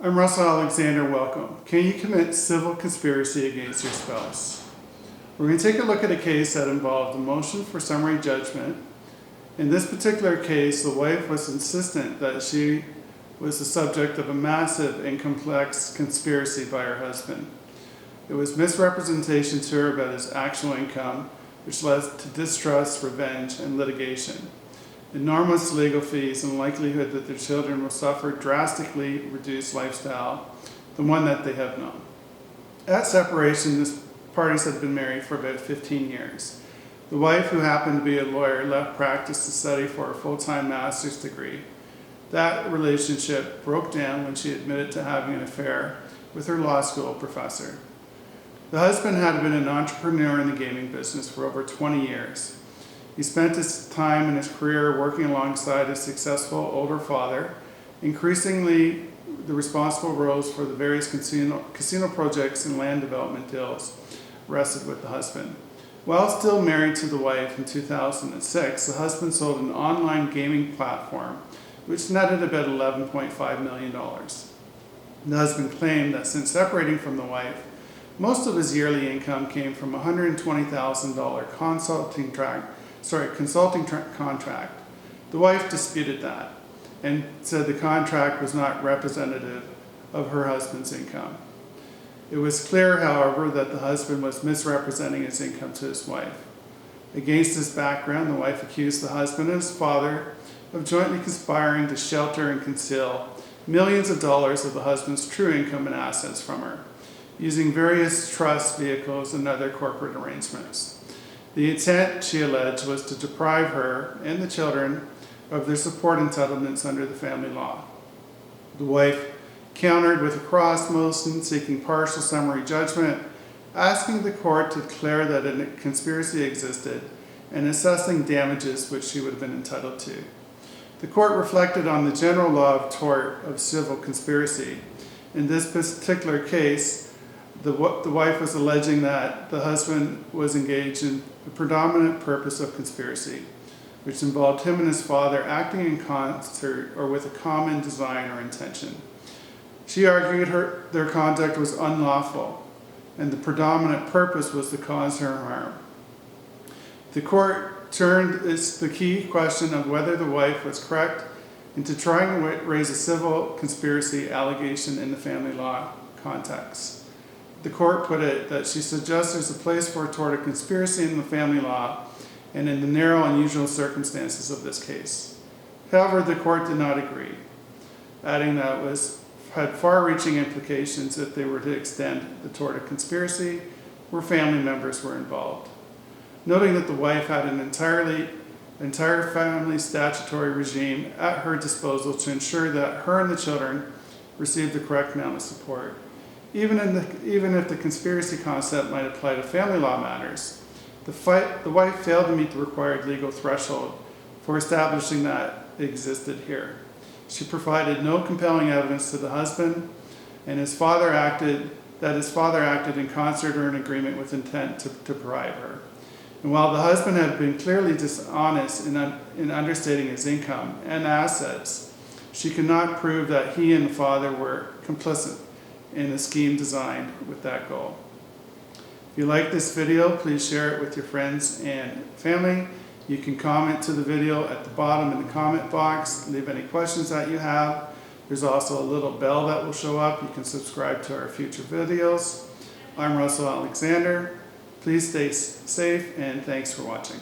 I'm Russell Alexander, welcome. Can you commit civil conspiracy against your spouse? We're going to take a look at a case that involved a motion for summary judgment. In this particular case, the wife was insistent that she was the subject of a massive and complex conspiracy by her husband. It was misrepresentation to her about his actual income, which led to distrust, revenge, and litigation. Enormous legal fees and likelihood that their children will suffer drastically reduced lifestyle, the one that they have known. At separation, the parties had been married for about 15 years. The wife, who happened to be a lawyer, left practice to study for a full-time master's degree. That relationship broke down when she admitted to having an affair with her law school professor. The husband had been an entrepreneur in the gaming business for over 20 years. He spent his time in his career working alongside a successful older father, increasingly the responsible roles for the various casino projects and land development deals rested with the husband. While still married to the wife in 2006, the husband sold an online gaming platform which netted about $11.5 million. The husband claimed that since separating from the wife, most of his yearly income came from a $120,000 consulting contract. The wife disputed that and said the contract was not representative of her husband's income. It was clear, however, that the husband was misrepresenting his income to his wife. Against this background, the wife accused the husband and his father of jointly conspiring to shelter and conceal millions of dollars of the husband's true income and assets from her, using various trust vehicles and other corporate arrangements. The intent, she alleged, was to deprive her and the children of their support entitlements under the family law. The wife countered with a cross motion seeking partial summary judgment, asking the court to declare that a conspiracy existed and assessing damages which she would have been entitled to. The court reflected on the general law of tort of civil conspiracy. In this particular case, the wife was alleging that the husband was engaged in the predominant purpose of conspiracy, which involved him and his father acting in concert or with a common design or intention. She argued their conduct was unlawful, and the predominant purpose was to cause her harm. The court turned the key question of whether the wife was correct into trying to raise a civil conspiracy allegation in the family law context. The court put it that she suggests there's a place for a tort of conspiracy in the family law and in the narrow, unusual circumstances of this case. However, the court did not agree, adding that it had far-reaching implications if they were to extend the tort of conspiracy where family members were involved, noting that the wife had an entire family statutory regime at her disposal to ensure that her and the children received the correct amount of support. Even if the conspiracy concept might apply to family law matters, the wife failed to meet the required legal threshold for establishing that it existed here. She provided no compelling evidence to the husband and his father acted in concert or in agreement with intent to deprive her. And while the husband had been clearly dishonest in understating his income and assets, she could not prove that he and the father were complicit in a scheme designed with that goal. If you like this video, please share it with your friends and family. You can comment to the video at the bottom in the comment box, leave any questions that you have. There's also a little bell that will show up. You can subscribe to our future videos. I'm Russell Alexander. Please stay safe and thanks for watching.